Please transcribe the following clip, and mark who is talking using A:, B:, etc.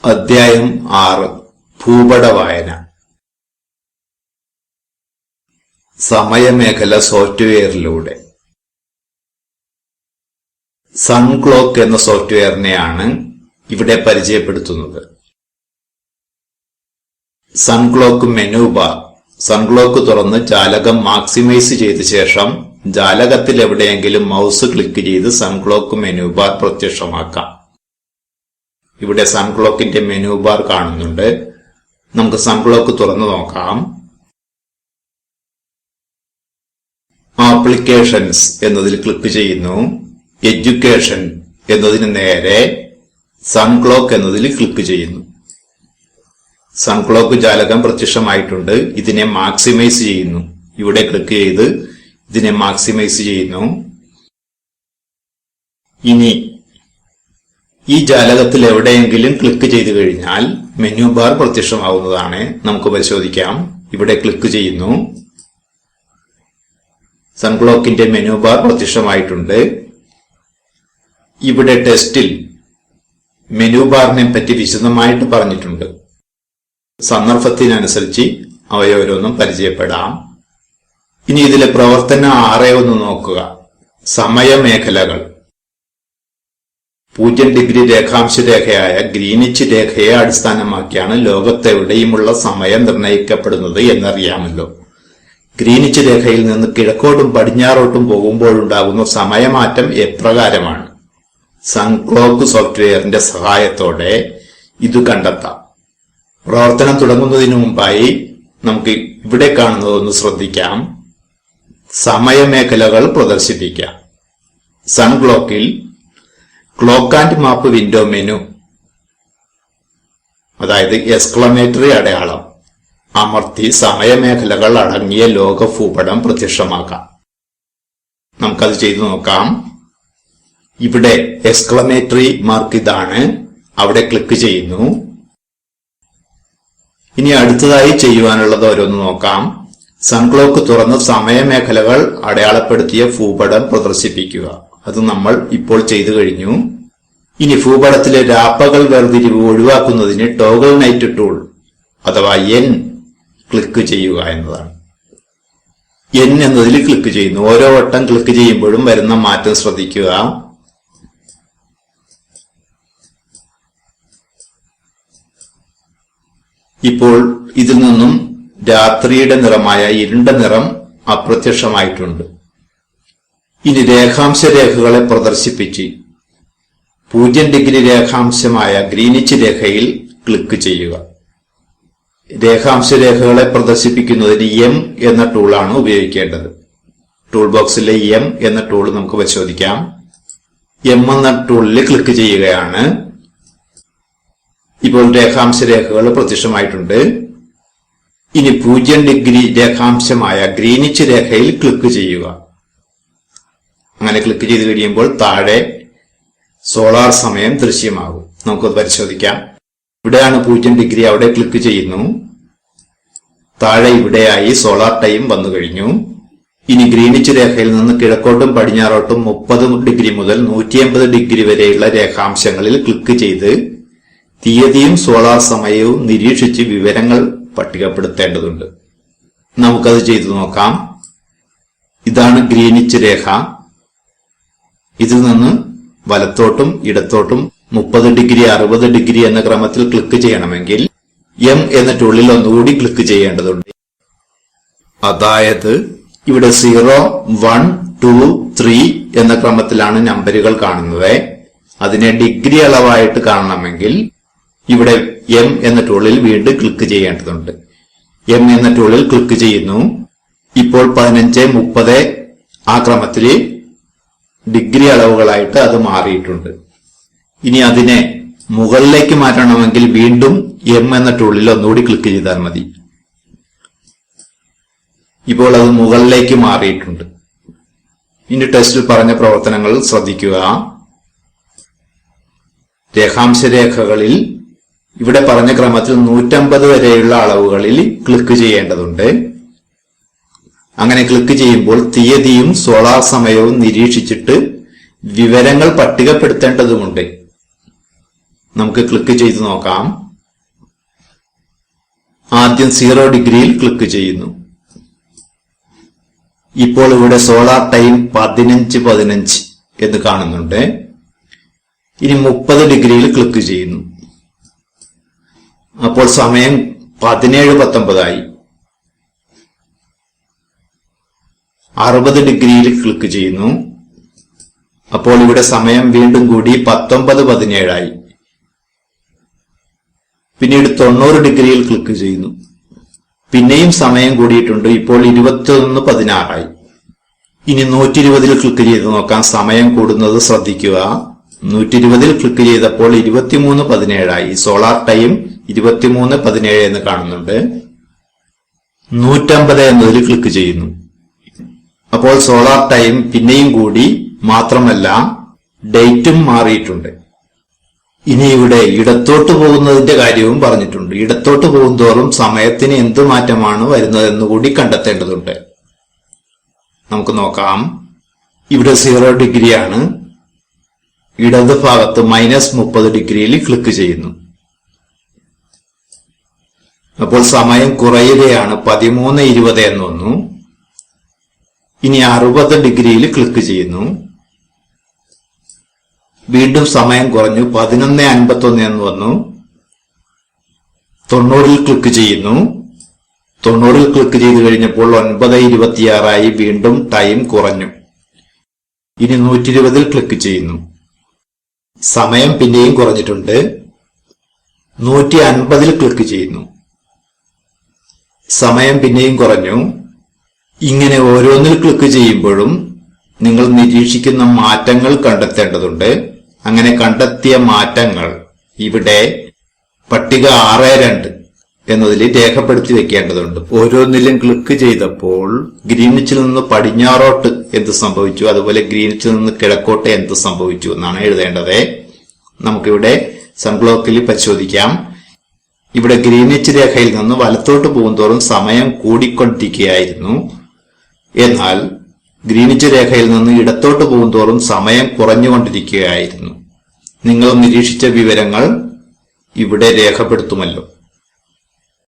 A: അധ്യായം 6 ഭൂപട വായന. സമയമേഖല സോഫ്റ്റ്വെയറിലൂടെ. സൺക്ലോക്ക് എന്ന സോഫ്റ്റ്വെയറിനെയാണ് ഇവിടെ പരിചയപ്പെടുത്തുന്നത്. Sunclock menu bar. സൺക്ലോക്ക് തുറന്ന് ജാലകം മാക്സിമൈസ് ചെയ്ത ശേഷം ജാലകത്തിൽ എവിടെയെങ്കിലും മൗസ് ക്ലിക്ക് ചെയ്ത് സൺക്ലോക്ക് മെനു ബാർ പ്രത്യക്ഷമാക്കാം. ഇവിടെ സൺക്ലോക്കിന്റെ മെനു ബാർ കാണുന്നുണ്ട്. നമുക്ക് സൺക്ലോക്ക് തുറന്നു നോക്കാം. ആപ്ലിക്കേഷൻസ് എന്നതിൽ ക്ലിക്ക് ചെയ്യുന്നു. എഡ്യൂക്കേഷൻ എന്നതിന് നേരെ സൺക്ലോക്ക് എന്നതിൽ ക്ലിക്ക് ചെയ്യുന്നു. സൺക്ലോക്ക് ജാലകം പ്രത്യക്ഷമായിട്ടുണ്ട്. ഇതിനെ മാക്സിമൈസ് ചെയ്യുന്നു. ഇവിടെ ക്ലിക്ക് ചെയ്ത് ഇതിനെ മാക്സിമൈസ് ചെയ്യുന്നു. ഇനി ഈ ജാലകത്തിൽ എവിടെയെങ്കിലും ക്ലിക്ക് ചെയ്തു കഴിഞ്ഞാൽ മെനു ബാർ പ്രത്യക്ഷമാവുന്നതാണ്. നമുക്ക് പരിശോധിക്കാം. ഇവിടെ ക്ലിക്ക് ചെയ്യുന്നു. സൺക്ലോക്കിന്റെ മെനു ബാർ പ്രത്യക്ഷമായിട്ടുണ്ട്. ഇവിടെ ടെസ്റ്റിൽ മെനു ബാറിനെ പറ്റി വിശദമായിട്ട് പറഞ്ഞിട്ടുണ്ട്. സന്ദർഭത്തിനനുസരിച്ച് അവയോരോന്നും പരിചയപ്പെടാം. ഇനി ഇതിലെ പ്രവർത്തനം 6 ഒന്ന് നോക്കുക. സമയമേഖലകൾ. 0 ഡിഗ്രി രേഖാംശ രേഖയായ ഗ്രീനിച്ച് രേഖയെ അടിസ്ഥാനമാക്കിയാണ് ലോകത്തെവിടെയുമുള്ള സമയം നിർണയിക്കപ്പെടുന്നത് എന്നറിയാമല്ലോ. ഗ്രീനിച്ച് രേഖയിൽ നിന്ന് കിഴക്കോട്ടും പടിഞ്ഞാറോട്ടും പോകുമ്പോഴുണ്ടാകുന്ന സമയമാറ്റം എപ്രകാരമാണ്? സൺക്ലോക്ക് സോഫ്റ്റ്വെയറിന്റെ സഹായത്തോടെ ഇത് കണ്ടെത്താം. പ്രവർത്തനം തുടങ്ങുന്നതിന് മുമ്പായി നമുക്ക് ഇവിടെ കാണുന്നതൊന്ന് ശ്രദ്ധിക്കാം. സമയമേഖലകൾ പ്രദർശിപ്പിക്കാം. സൺക്ലോക്കിൽ clock and map window menu, അതായത് എക്സ്ക്ലമേറ്ററി അടയാളം അമർത്തി സമയമേഖലകൾ അടങ്ങിയ ലോക ഭൂപടം പ്രത്യക്ഷമാക്കാം. നമുക്കത് ചെയ്തു നോക്കാം. ഇവിടെ എക്സ്ക്ലമേറ്ററി മാർക്ക് ഇതാണ്. അവിടെ ക്ലിക്ക് ചെയ്യുന്നു. ഇനി അടുത്തതായി ചെയ്യുവാനുള്ളത് ഓരോന്ന് നോക്കാം. സൺക്ലോക്ക് തുറന്ന് സമയമേഖലകൾ അടയാളപ്പെടുത്തിയ ഭൂപടം പ്രദർശിപ്പിക്കുക. അത് നമ്മൾ ഇപ്പോൾ ചെയ്തു കഴിഞ്ഞു. ഇനി ഭൂപടത്തിലെ രാപ്പകൽ വേർതിരിവ് ഒഴിവാക്കുന്നതിന് ടോഗിൾ നൈറ്റ് ടൂൾ അഥവാ N ക്ലിക്ക് ചെയ്യുക എന്നതാണ്. N എന്നതിൽ ക്ലിക്ക് ചെയ്യുന്നു. ഓരോ വട്ടം ക്ലിക്ക് ചെയ്യുമ്പോഴും വരുന്ന മാറ്റം ശ്രദ്ധിക്കുക. ഇപ്പോൾ ഇതിൽ നിന്നും രാത്രിയുടെ നിറമായ ഇരുണ്ട നിറം അപ്രത്യക്ഷമായിട്ടുണ്ട്. ഇനി രേഖാംശ രേഖകളെ പ്രദർശിപ്പിച്ച് 0 ഡിഗ്രി രേഖാംശമായ ഗ്രീനിച്ച് രേഖയിൽ ക്ലിക്ക് ചെയ്യുക. രേഖാംശ രേഖകളെ പ്രദർശിപ്പിക്കുന്നതിന് M എന്ന ടൂളാണ് ഉപയോഗിക്കേണ്ടത്. ടൂൾ ബോക്സിലെ M എന്ന ടൂൾ നമുക്ക് പരിശോധിക്കാം. M എന്ന ടൂളിൽ ക്ലിക്ക് ചെയ്യുകയാണ്. ഇപ്പോൾ രേഖാംശ രേഖകൾ പ്രത്യക്ഷമായിട്ടുണ്ട്. ഇനി 0 ഡിഗ്രി രേഖാംശമായ ഗ്രീനിച്ച് രേഖയിൽ ക്ലിക്ക് ചെയ്യുക. അങ്ങനെ ക്ലിക്ക് ചെയ്ത് കഴിയുമ്പോൾ താഴെ സോളാർ സമയം ദൃശ്യമാകും. നമുക്കത് പരിശോധിക്കാം. ഇവിടെയാണ് 0 ഡിഗ്രി. അവിടെ ക്ലിക്ക് ചെയ്യുന്നു. താഴെ ഇവിടെയായി സോളാർ ടൈം വന്നു കഴിഞ്ഞു. ഇനി ഗ്രീനിച്ച് രേഖയിൽ നിന്ന് കിഴക്കോട്ടും പടിഞ്ഞാറോട്ടും 30 ഡിഗ്രി മുതൽ 180 ഡിഗ്രി വരെയുള്ള രേഖാംശങ്ങളിൽ ക്ലിക്ക് ചെയ്ത് തീയതിയും സോളാർ സമയവും നിരീക്ഷിച്ച് വിവരങ്ങൾ പട്ടികപ്പെടുത്തേണ്ടതുണ്ട്. നമുക്കത് ചെയ്തു നോക്കാം. ഇതാണ് ഗ്രീനിച്ച് രേഖ. ഇതിൽ നിന്ന് വലത്തോട്ടും ഇടത്തോട്ടും 30 ഡിഗ്രി 60 ഡിഗ്രി എന്ന ക്രമത്തിൽ ക്ലിക്ക് ചെയ്യണമെങ്കിൽ M എന്ന ടൂളിൽ ഒന്നുകൂടി ക്ലിക്ക് ചെയ്യേണ്ടതുണ്ട്. അതായത് ഇവിടെ 0, 1, 2, 3 എന്ന ക്രമത്തിലാണ് നമ്പറുകൾ കാണുന്നത്. അതിനെ ഡിഗ്രി അളവായിട്ട് കാണണമെങ്കിൽ ഇവിടെ M എന്ന ടൂളിൽ വീണ്ടും ക്ലിക്ക് ചെയ്യേണ്ടതുണ്ട്. M എന്ന ടൂളിൽ ക്ലിക്ക് ചെയ്യുന്നു. ഇപ്പോൾ 15, 30 ആ ക്രമത്തിൽ ഡിഗ്രി അളവുകളായിട്ട് അത് മാറിയിട്ടുണ്ട്. ഇനി അതിനെ മുകളിലേക്ക് മാറ്റണമെങ്കിൽ വീണ്ടും M എന്ന ടൂളിൽ ഒന്നുകൂടി ക്ലിക്ക് ചെയ്താൽ മതി. ഇപ്പോൾ അത് മുകളിലേക്ക് മാറിയിട്ടുണ്ട്. ഇനി ടെസ്റ്റിൽ പറഞ്ഞ പ്രവർത്തനങ്ങൾ ശ്രദ്ധിക്കുക. രേഖാംശ രേഖകളിൽ ഇവിടെ പറഞ്ഞ ക്രമത്തിൽ 150 വരെയുള്ള അളവുകളിൽ ക്ലിക്ക് ചെയ്യേണ്ടതുണ്ട്. അങ്ങനെ ക്ലിക്ക് ചെയ്യുമ്പോൾ തീയതിയും സോളാർ സമയവും നിരീക്ഷിച്ചിട്ട് വിവരങ്ങൾ പട്ടികപ്പെടുത്തേണ്ടതുണ്ട്. നമുക്ക് ക്ലിക്ക് ചെയ്ത് നോക്കാം. ആദ്യം 0 ഡിഗ്രിയിൽ ക്ലിക്ക് ചെയ്യുന്നു. ഇപ്പോൾ ഇവിടെ സോളാർ ടൈം 15:15 എന്ന് കാണുന്നുണ്ട്. ഇനി 30 ഡിഗ്രിയിൽ ക്ലിക്ക് ചെയ്യുന്നു. അപ്പോൾ സമയം 17:19 ആയി. 60 ഡിഗ്രിയിൽ ക്ലിക്ക് ചെയ്യുന്നു. അപ്പോൾ ഇവിടെ സമയം വീണ്ടും കൂടി 19:17 ആയി. പിന്നീട് 90 ഡിഗ്രിയിൽ ക്ലിക്ക് ചെയ്യുന്നു. പിന്നെയും സമയം കൂടിയിട്ടുണ്ട്. ഇപ്പോൾ 21:16 ആയി. ഇനി 120ൽ ക്ലിക്ക് ചെയ്ത് നോക്കാം. സമയം കൂടുന്നത് ശ്രദ്ധിക്കുക. 120ൽ ക്ലിക്ക് ചെയ്തപ്പോൾ 23:17 ആയി. സോളാർ ടൈം 23:17 എന്ന് കാണുന്നുണ്ട്. 150 എന്നതിൽ ക്ലിക്ക് ചെയ്യുന്നു. അപ്പോൾ സോളാർ ടൈം പിന്നെയും കൂടി, മാത്രമല്ല ഡേറ്റും മാറിയിട്ടുണ്ട്. ഇനി ഇവിടെ ഇടത്തോട്ട് പോകുന്നതിന്റെ കാര്യവും പറഞ്ഞിട്ടുണ്ട്. ഇടത്തോട്ട് പോകുന്തോറും സമയത്തിന് എന്ത് മാറ്റമാണ് വരുന്നതെന്ന് കൂടി കണ്ടെത്തേണ്ടതുണ്ട്. നമുക്ക് നോക്കാം. ഇവിടെ 0 ഡിഗ്രിയാണ്. ഇടത് ഭാഗത്ത് -30 ഡിഗ്രിയിൽ ക്ലിക്ക് ചെയ്യുന്നു. അപ്പോൾ സമയം കുറയുകയാണ്. 13:20 എന്ന് വന്നു. ഇനി 60 ഡിഗ്രിയിൽ ക്ലിക്ക് ചെയ്യുന്നു. വീണ്ടും സമയം കുറഞ്ഞു. 11:51 എന്ന് വന്നു. 90ൽ ക്ലിക്ക് ചെയ്യുന്നു. 90ൽ ക്ലിക്ക് ചെയ്ത് കഴിഞ്ഞപ്പോൾ 9:26 ആയി. വീണ്ടും ടൈം കുറഞ്ഞു. ഇനി 120ൽ ക്ലിക്ക് ചെയ്യുന്നു. സമയം പിന്നെയും കുറഞ്ഞിട്ടുണ്ട്. 150ൽ ക്ലിക്ക് ചെയ്യുന്നു. സമയം പിന്നെയും കുറഞ്ഞു. ഇങ്ങനെ ഓരോന്നിൽ ക്ലിക്ക് ചെയ്യുമ്പോഴും നിങ്ങൾ നിരീക്ഷിക്കുന്ന മാറ്റങ്ങൾ കണ്ടെത്തേണ്ടതുണ്ട്. അങ്ങനെ കണ്ടെത്തിയ മാറ്റങ്ങൾ ഇവിടെ പട്ടിക 6.2 എന്നതിൽ രേഖപ്പെടുത്തി വെക്കേണ്ടതുണ്ട്. ഓരോന്നിലും ക്ലിക്ക് ചെയ്തപ്പോൾ ഗ്രീനിച്ചിൽ നിന്ന് പടിഞ്ഞാറോട്ട് എന്ത് സംഭവിച്ചു, അതുപോലെ ഗ്രീനിച്ചിൽ നിന്ന് കിഴക്കോട്ട് എന്ത് സംഭവിച്ചു എന്നാണ് എഴുതേണ്ടത്. നമുക്കിവിടെ സൺബ്ലോക്കിൽ പരിശോധിക്കാം. ഇവിടെ ഗ്രീനിച്ച് രേഖയിൽ നിന്ന് വലത്തോട്ട് പോകുന്തോറും സമയം കൂടിക്കൊണ്ടിരിക്കുകയായിരുന്നു. എന്നാൽ ഗ്രീനിച്ച് രേഖയിൽ നിന്ന് ഇടത്തോട്ട് പോകുന്തോറും സമയം കുറഞ്ഞുകൊണ്ടിരിക്കുകയായിരുന്നു. നിങ്ങൾ നിരീക്ഷിച്ച വിവരങ്ങൾ ഇവിടെ രേഖപ്പെടുത്തുമല്ലോ.